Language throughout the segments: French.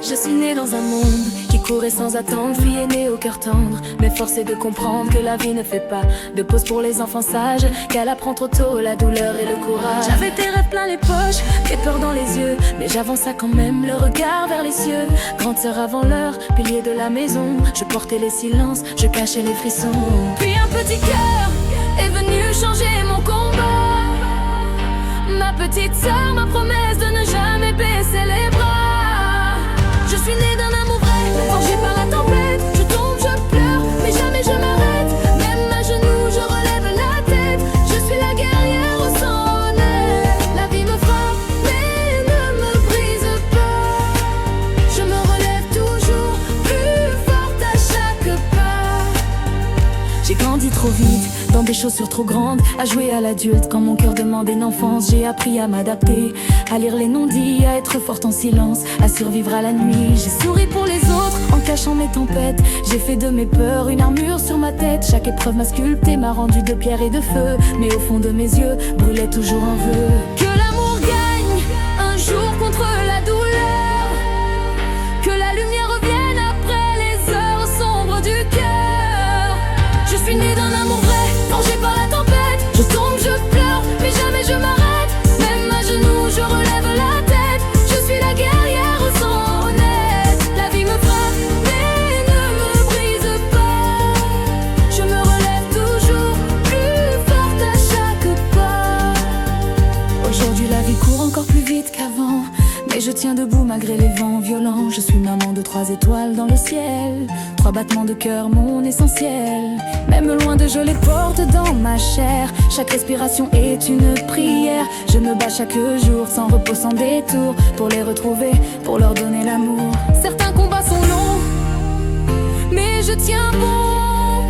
Je suis née dans un monde qui courait sans attendre, fille aînée au cœur tendre. Mais force est de comprendre que la vie ne fait pas de pause pour les enfants sages, qu'elle apprend trop tôt la douleur et le courage. J'avais des rêves plein les poches, des peurs dans les yeux, mais j'avançais quand même, le regard vers les cieux. Grande sœur avant l'heure, pilier de la maison, je portais les silences, je cachais les frissons. Puis un petit cœur est venu changer mon combat. Ma petite sœur, ma promesse de ne jamais baisser les bras. Je suis née d'un amour vrai, forgé par la tempête. Je tombe, je pleure, mais jamais je m'arrête. Même à genoux, je relève la tête. Je suis la guerrière au sang honnête. La vie me frappe, mais ne me brise pas. Je me relève toujours plus forte à chaque pas. J'ai grandi trop vite, dans des chaussures trop grandes, à jouer à l'adulte quand mon cœur demande une enfance. J'ai appris à m'adapter, à lire les non-dits, à être forte en silence, à survivre à la nuit. J'ai souri pour les autres en cachant mes tempêtes. J'ai fait de mes peurs une armure sur ma tête. Chaque épreuve m'a sculpté, m'a rendu de pierre et de feu. Mais au fond de mes yeux brûlait toujours un vœu: que l'amour gagne un jour contre la douleur, que la lumière revienne après les heures sombres du cœur. Je suis née d'un amour vrai, forgé par la tempête. Je tombe, je pleure, mais jamais je m'arrête. Même à genoux, je relève la tête. Je suis la guerrière au sang honnête. La vie me frappe, mais ne me brise pas. Je me relève toujours plus forte à chaque pas. Aujourd'hui la vie court encore plus vite qu'avant, mais je tiens debout malgré les vents violents. Je suis maman de 3 étoiles dans le ciel, 3 battements de cœur, mon essentiel. Même loin de je les porte dans ma chair. Chaque respiration est une prière. Je me bats chaque jour, sans repos, sans détour, pour les retrouver, pour leur donner l'amour. Certains combats sont longs, mais je tiens bon,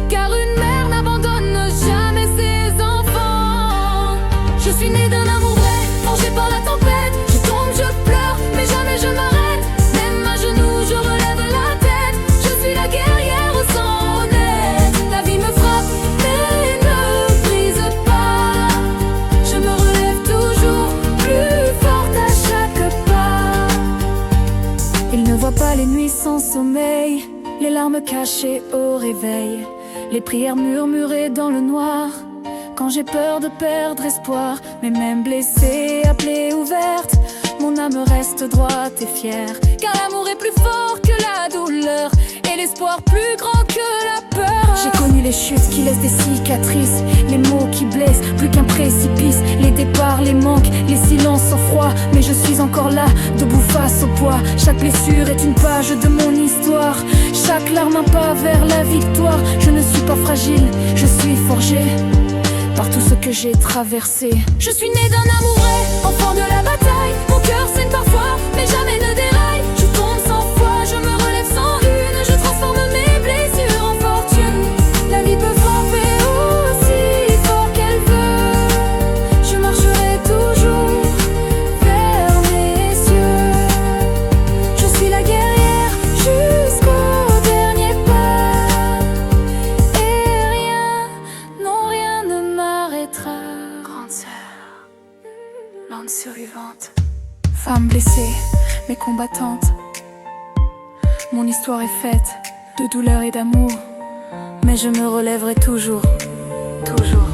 car une mère n'abandonne jamais ses enfants. Je suis née d'un amour vrai, forgé par la tempête. Je tombe, je pleure, mais jamais je m'arrête. Même à genoux, je relève la tête. Je suis la guerrière au sang honnête. La vie me frappe, mais ne brise pas. Je me relève toujours plus forte à chaque pas. Il ne voit pas les nuits sans sommeil, les larmes cachées au réveil, les prières murmurées dans le noir, quand j'ai peur de perdre espoir. Mais même blessée, à plaie ouverte, mon âme reste droite et fière, car l'amour est plus fort que la douleur, et l'espoir plus grand que la peur. J'ai connu les chutes qui laissent des cicatrices, les mots qui blessent plus qu'un précipice, les départs, les manques, les silences sans froid. Mais je suis encore là, debout face au poids. Chaque blessure est une page de mon histoire, chaque larme un pas vers la victoire. Je ne suis pas fragile, je suis forgée par tout ce que j'ai traversé. Je suis née d'un amour vrai, enfant de la bataille. Mon cœur saigne parfois, mais jamais ne déraille. Je tombe 100 fois, je me relève sans une. Je transforme mes blessures en fortune. La vie peut frapper aussi fort qu'elle veut. Je marcherai toujours vers mes cieux. Je suis la guerrière jusqu'au dernier pas, et rien, non rien ne m'arrêtera. Grande sœur, l'âme survivante, femme blessée mais combattante. Mon histoire est faite de douleur et d'amour, mais je me relèverai toujours, toujours.